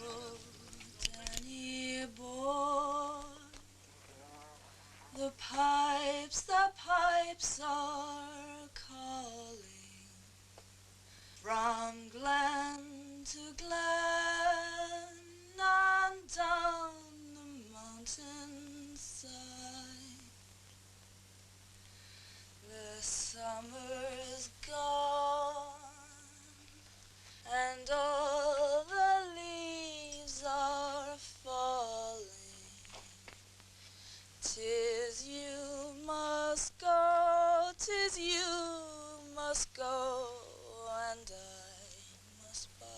Oh, Danny boy, the pipes are calling from glen to glen and down the mountainside. The summer's gone and all the leaves are falling. 'Tis you must go, 'tis you must go, and I must bide.